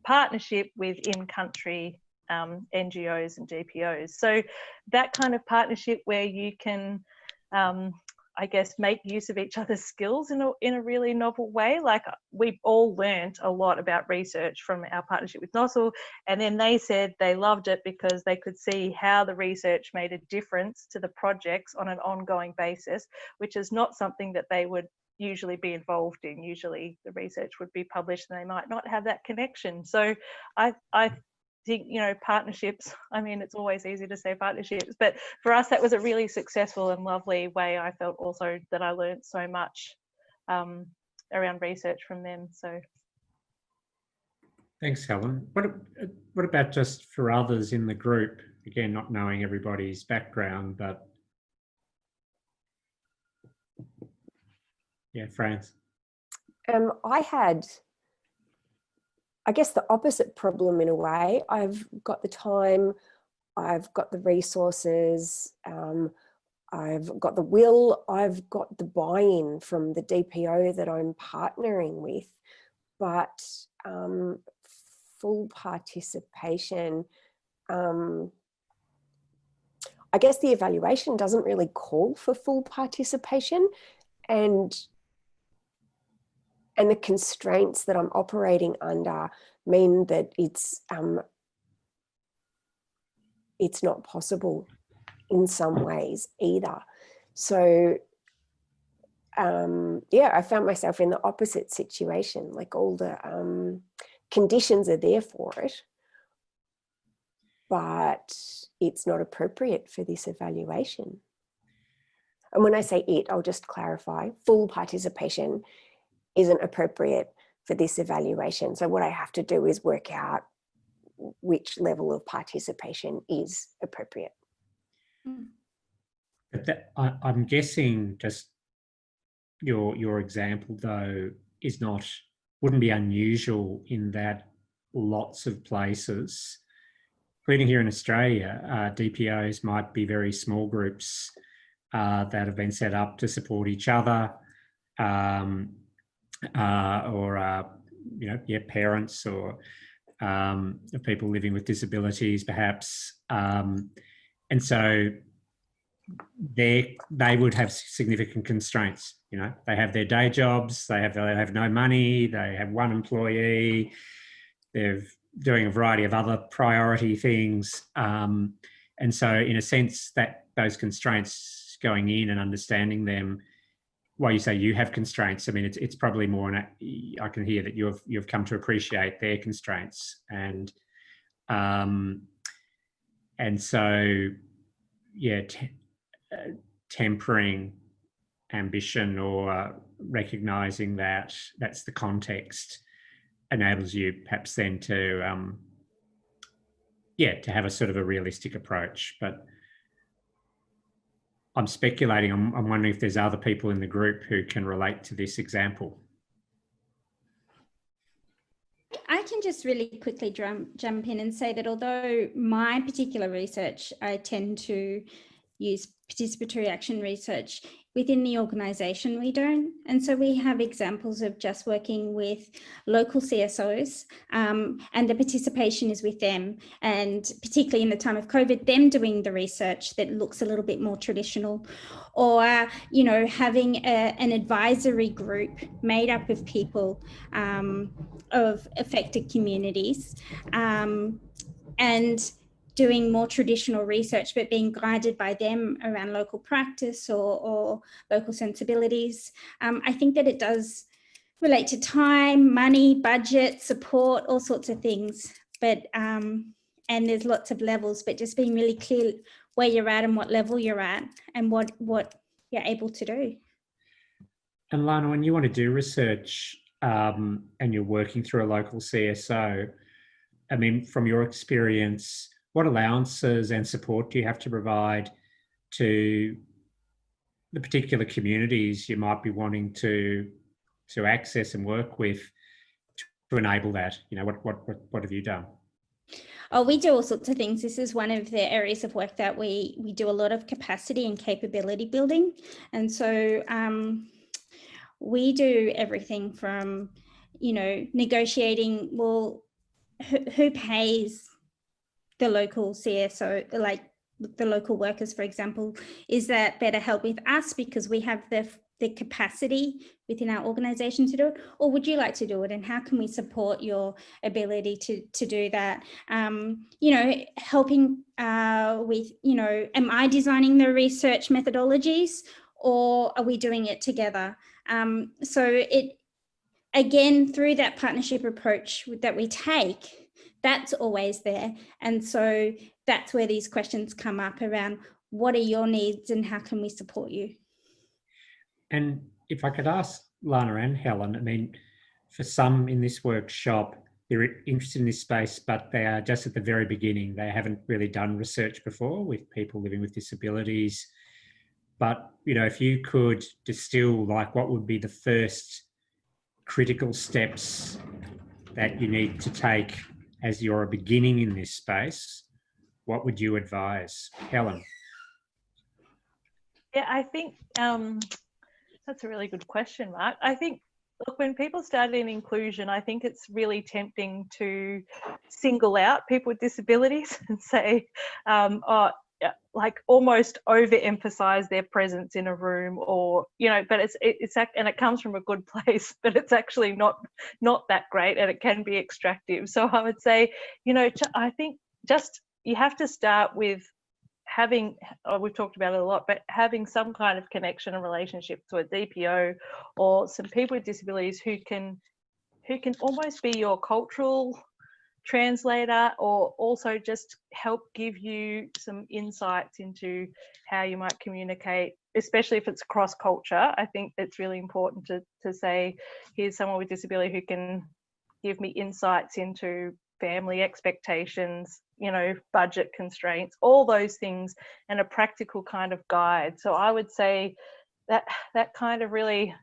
partnership with in-country NGOs and GPOs. So that kind of partnership where you can, I guess, make use of each other's skills in a really novel way. Like, we've all learned a lot about research from our partnership with NOSL, and then they said they loved it because they could see how the research made a difference to the projects on an ongoing basis, which is not something that they would usually be involved in. Usually the research would be published and they might not have that connection. So I think, you know, partnerships, I mean, it's always easy to say partnerships, but for us that was a really successful and lovely way. I felt also that I learned so much around research from them. So thanks, Helen. What about just for others in the group? Again, not knowing everybody's background, but yeah, France. I had, I guess, the opposite problem in a way. I've got the time, I've got the resources, I've got the will, I've got the buy-in from the DPO that I'm partnering with, but full participation, I guess the evaluation doesn't really call for full participation, and the constraints that I'm operating under mean that it's not possible in some ways either. So yeah, I found myself in the opposite situation. Like, all the conditions are there for it, but it's not appropriate for this evaluation. And when I say it, I'll just clarify, full participation isn't appropriate for this evaluation. So what I have to do is work out which level of participation is appropriate. But I'm guessing just your example though wouldn't be unusual in that lots of places, including here in Australia, DPOs might be very small groups that have been set up to support each other, or you know, yeah, parents or people living with disabilities perhaps, and so they would have significant constraints. You know, they have their day jobs, they have no money, they have one employee, they're doing a variety of other priority things, and so in a sense that those constraints, going in and understanding them. While you say you have constraints, I mean, it's probably more, I can hear that you've come to appreciate their constraints, and so, yeah, tempering ambition or recognising that that's the context enables you perhaps then to yeah, to have a sort of a realistic approach. But I'm speculating. I'm wondering if there's other people in the group who can relate to this example. I can just really quickly jump in and say that although my particular research, I tend to use participatory action research, within the organisation we don't. And so we have examples of just working with local CSOs, and the participation is with them. And particularly in the time of COVID, them doing the research that looks a little bit more traditional, or, you know, having an advisory group made up of people of affected communities, and doing more traditional research, but being guided by them around local practice or local sensibilities. I think that it does relate to time, money, budget, support, all sorts of things. But and there's lots of levels, but just being really clear where you're at and what level you're at and what you're able to do. And Lana, when you want to do research and you're working through a local CSO, I mean, from your experience, what allowances and support do you have to provide to the particular communities you might be wanting to access and work with to enable that? You know, what have you done? Oh, we do all sorts of things. This is one of the areas of work that we do a lot of capacity and capability building. And so we do everything from, you know, negotiating, well, who pays the local CSO, like the local workers, for example. Is that better help with us because we have the capacity within our organisation to do it, or would you like to do it, and how can we support your ability to do that? You know, helping with, you know, am I designing the research methodologies or are we doing it together? So it, again, through that partnership approach that we take, that's always there. And so that's where these questions come up around what are your needs and how can we support you? And if I could ask Lana and Helen, I mean, for some in this workshop, they're interested in this space, but they are just at the very beginning. They haven't really done research before with people living with disabilities. But, you know, if you could distill, like, what would be the first critical steps that you need to take as you're beginning in this space, what would you advise? Helen? Yeah, I think that's a really good question, Mark. I think, look, when people started in inclusion, I think it's really tempting to single out people with disabilities and say, like almost overemphasize their presence in a room, or, you know, but it's and it comes from a good place, but it's actually not that great, and it can be extractive. So I would say, you know, I think just you have to start with having, we've talked about it a lot, but having some kind of connection and relationship to a DPO or some people with disabilities who can almost be your cultural translator, or also just help give you some insights into how you might communicate, especially if it's cross culture. I think it's really important to say, here's someone with disability who can give me insights into family expectations, you know, budget constraints, all those things, and a practical kind of guide. So I would say that kind of really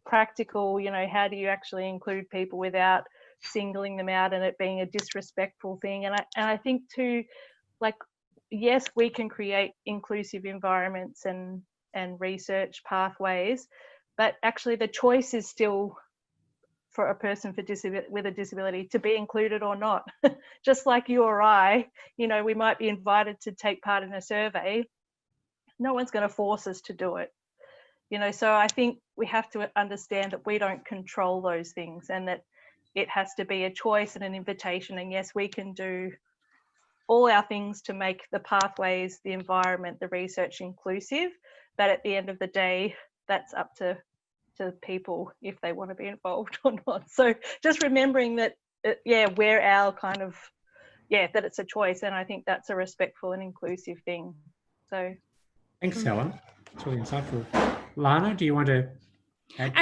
practical, you know, how do you actually include people without singling them out and it being a disrespectful thing. And I think too, like, yes, we can create inclusive environments and research pathways, but actually the choice is still for a person with a disability to be included or not. Just like you or I, you know, we might be invited to take part in a survey. No one's going to force us to do it. You know, so I think we have to understand that we don't control those things, and that it has to be a choice and an invitation. And yes, we can do all our things to make the pathways, the environment, the research inclusive, but at the end of the day, that's up to people if they want to be involved or not. So just remembering that, we're our kind of, that it's a choice, and I think that's a respectful and inclusive thing. So thanks, Helen. It's really insightful. Lana, do you want to add?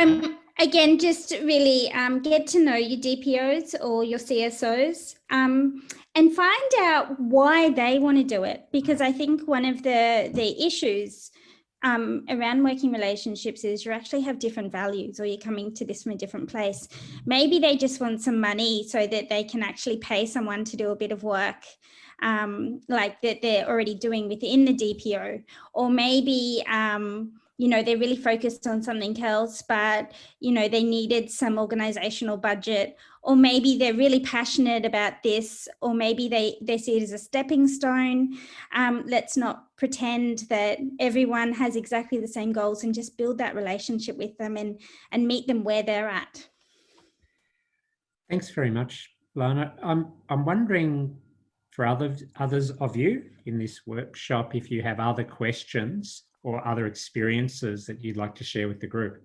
Again, just really get to know your DPOs or your CSOs and find out why they want to do it. Because I think one of the issues around working relationships is you actually have different values, or you're coming to this from a different place. Maybe they just want some money so that they can actually pay someone to do a bit of work like that they're already doing within the DPO, or maybe you know, they're really focused on something else, but, you know, they needed some organizational budget, or maybe they're really passionate about this, or maybe they see it as a stepping stone. Let's not pretend that everyone has exactly the same goals, and just build that relationship with them and meet them where they're at. Thanks very much, Lana. I'm wondering for others of you in this workshop, if you have other questions or other experiences that you'd like to share with the group.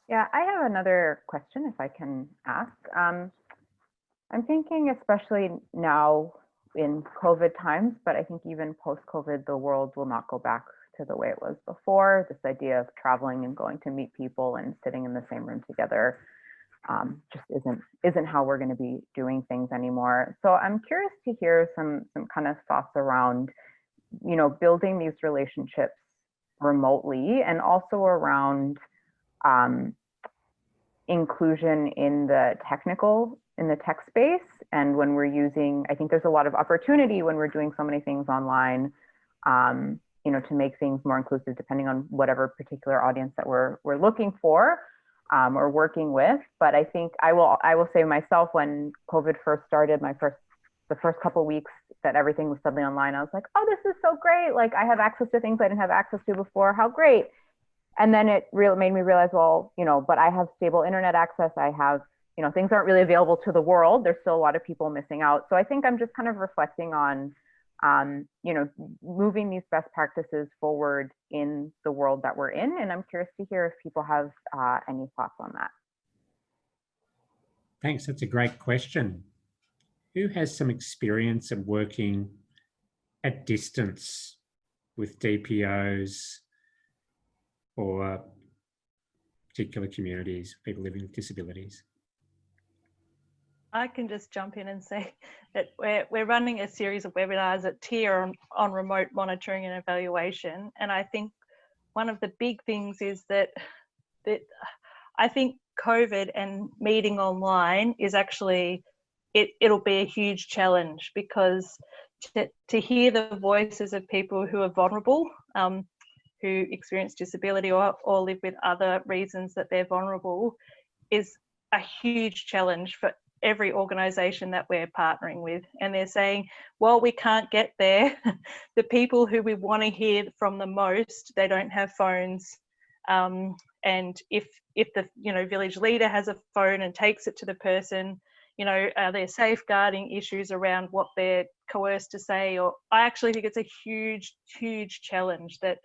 Yeah, I have another question if I can ask. I'm thinking, especially now in COVID times, but I think even post-COVID, the world will not go back to the way it was before. This idea of traveling and going to meet people and sitting in the same room together just isn't how we're going to be doing things anymore. So I'm curious to hear some kind of thoughts around, you know, building these relationships remotely, and also around inclusion in the tech space. And when we're using, I think there's a lot of opportunity when we're doing so many things online, you know, to make things more inclusive, depending on whatever particular audience that we're looking for or working with. But I think I will say myself, when COVID first started, the first couple of weeks that everything was suddenly online, I was like, oh, this is so great. Like, I have access to things I didn't have access to before. How great. And then it really made me realize, well, you know, but I have stable internet access. I have, you know, things aren't really available to the world. There's still a lot of people missing out. So I think I'm just kind of reflecting on, you know, moving these best practices forward in the world that we're in. And I'm curious to hear if people have any thoughts on that. Thanks. That's a great question. Who has some experience of working at distance with DPOs or particular communities, people living with disabilities? I can just jump in and say that we're running a series of webinars at TIER on remote monitoring and evaluation. And I think one of the big things is that I think COVID and meeting online is actually, it'll be a huge challenge, because to hear the voices of people who are vulnerable, who experience disability or live with other reasons that they're vulnerable, is a huge challenge for every organisation that we're partnering with. And they're saying, well, we can't get there. The people who we want to hear from the most, they don't have phones. And if the, you know, village leader has a phone and takes it to the person, you know, are there safeguarding issues around what they're coerced to say? Or I actually think it's a huge, huge challenge that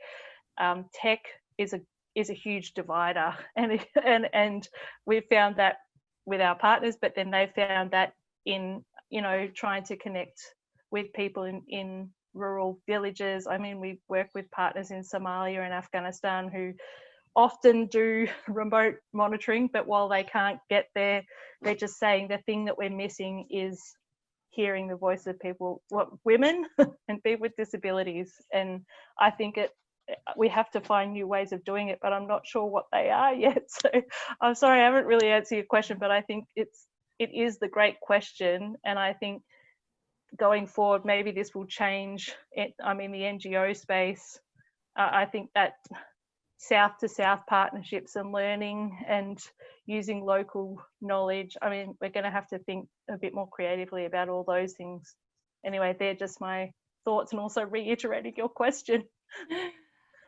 tech is a huge divider, and we've found that with our partners, but then they found that in, you know, trying to connect with people in rural villages. I mean, we work with partners in Somalia and Afghanistan who often do remote monitoring, but while they can't get there, they're just saying the thing that we're missing is hearing the voice of people, women and people with disabilities. And I think we have to find new ways of doing it, but I'm not sure what they are yet. So I'm sorry, I haven't really answered your question, but I think it is the great question. And I think going forward, maybe this will change. I'm in the NGO space. I think that south to south partnerships and learning and using local knowledge, I mean, we're going to have to think a bit more creatively about all those things. Anyway, they're just my thoughts, and also reiterating your question.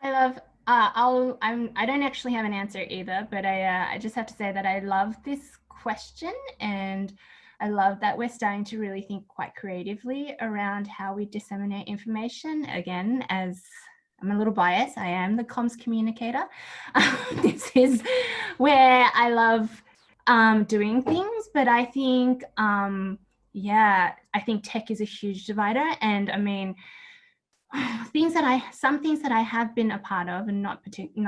I love, I don't actually have an answer either, but I just have to say that I love this question, and I love that we're starting to really think quite creatively around how we disseminate information. Again, as I'm a little biased, I am the comms communicator. This is where I love doing things, but I think, yeah, I think tech is a huge divider. And I mean, some things that I have been a part of, and not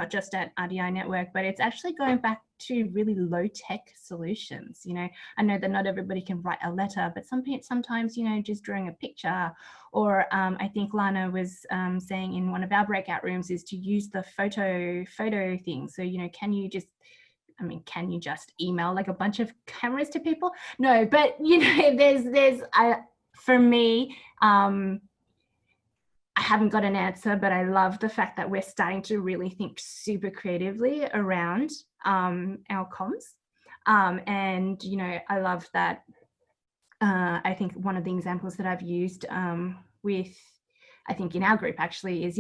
just at RDI Network, but it's actually going back to really low tech solutions. You know, I know that not everybody can write a letter, but sometimes, you know, just drawing a picture, or I think Lana was saying in one of our breakout rooms is to use the photo thing. So, you know, can you just email like a bunch of cameras to people? No, but you know, for me, I haven't got an answer, but I love the fact that we're starting to really think super creatively around our comms. And, you know, I love that. I think one of the examples that I've used I think in our group actually is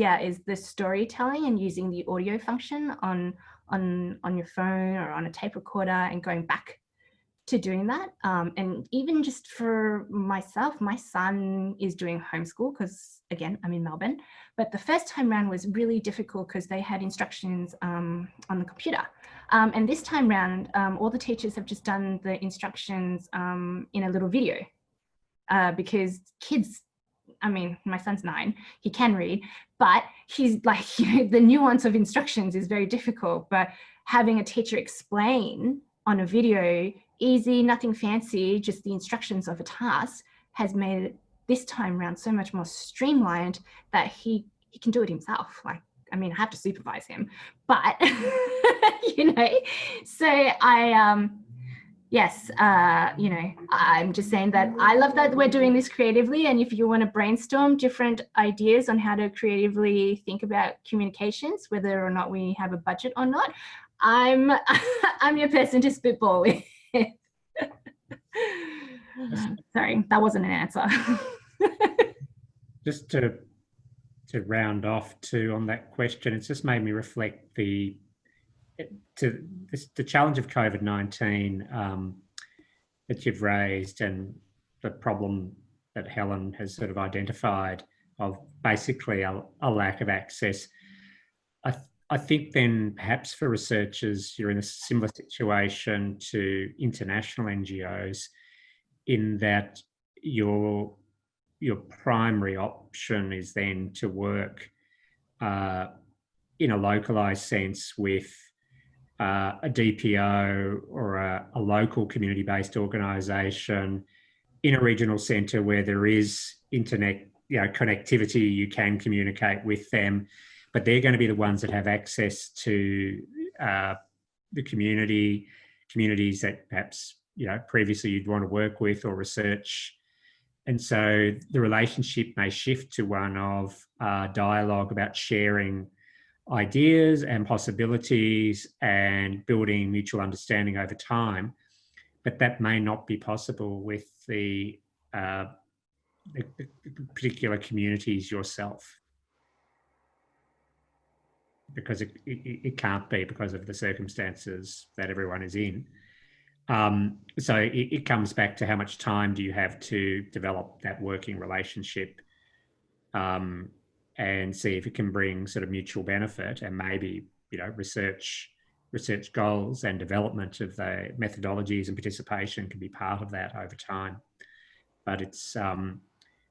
the storytelling and using the audio function on your phone or on a tape recorder and going back to doing that. And even just for myself, my son is doing homeschool because, again, I'm in Melbourne, but the first time round was really difficult because they had instructions on the computer. And this time round, all the teachers have just done the instructions in a little video because kids, I mean, my son's 9, he can read, but he's like, you know, the nuance of instructions is very difficult, but having a teacher explain on a video, easy, nothing fancy, just the instructions of a task, has made it this time around so much more streamlined that he can do it himself. Like, I mean, I have to supervise him, but you know, so yes, you know, I'm just saying that I love that we're doing this creatively. And if you want to brainstorm different ideas on how to creatively think about communications, whether or not we have a budget or not, I'm your person to spitball with. Sorry, that wasn't an answer. Just to round off too on that question, it's just made me reflect the challenge of COVID-19 that you've raised, and the problem that Helen has sort of identified of basically a lack of access. I think then perhaps for researchers, you're in a similar situation to international NGOs in that your primary option is then to work in a localized sense with a DPO or a local community-based organisation in a regional centre where there is internet, you know, connectivity. You can communicate with them, but they're going to be the ones that have access to the communities that perhaps, you know, previously you'd want to work with or research. And so the relationship may shift to one of dialogue about sharing ideas and possibilities and building mutual understanding over time, but that may not be possible with the particular communities yourself, because it can't be because of the circumstances that everyone is in. So it comes back to how much time do you have to develop that working relationship and see if it can bring sort of mutual benefit, and maybe, you know, research goals and development of the methodologies and participation can be part of that over time. But it's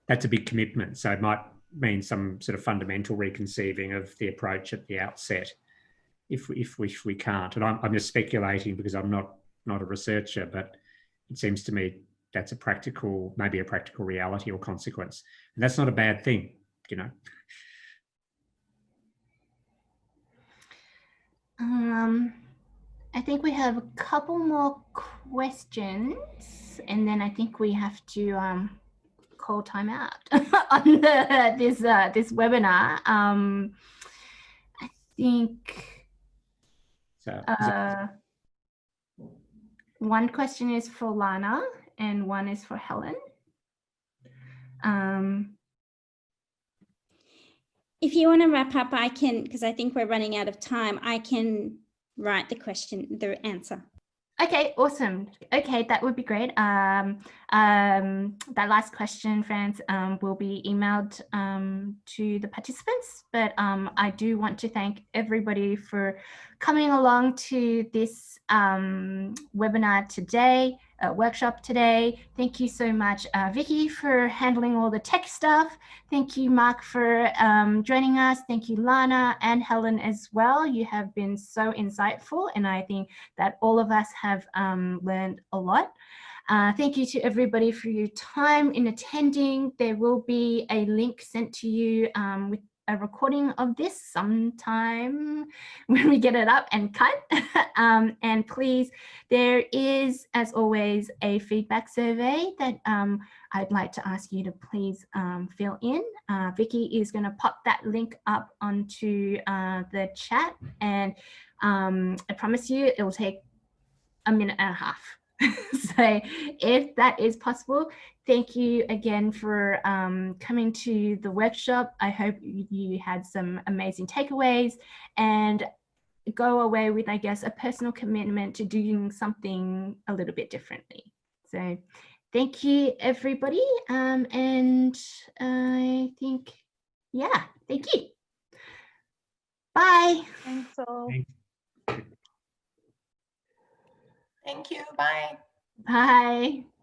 that's a big commitment. So it might mean some sort of fundamental reconceiving of the approach at the outset if we can't. And I'm just speculating because I'm not a researcher, but it seems to me that's maybe a practical reality or consequence. And that's not a bad thing, you know. I think we have a couple more questions, and then I think we have to call time out on this webinar. I think one question is for Lana and one is for Helen. If you want to wrap up, I can, because I think we're running out of time, I can write the answer. Okay, awesome. Okay, that would be great. That last question, Franz, will be emailed to the participants, but I do want to thank everybody for coming along to this webinar today. workshop today. Thank you so much, Vicky, for handling all the tech stuff. Thank you, Mark, for joining us. Thank you, Lana and Helen as well. You have been so insightful, and I think that all of us have learned a lot. Thank you to everybody for your time in attending. There will be a link sent to you with a recording of this sometime when we get it up and cut. And please, there is, as always, a feedback survey that I'd like to ask you to please fill in. Vicky is going to pop that link up onto the chat, and I promise you it will take a minute and a half. So if that is possible, thank you again for coming to the workshop. I hope you had some amazing takeaways and go away with, I guess, a personal commitment to doing something a little bit differently. So thank you, everybody. And I think, yeah, thank you. Bye. Thanks all. Thanks. Thank you. Bye. Bye.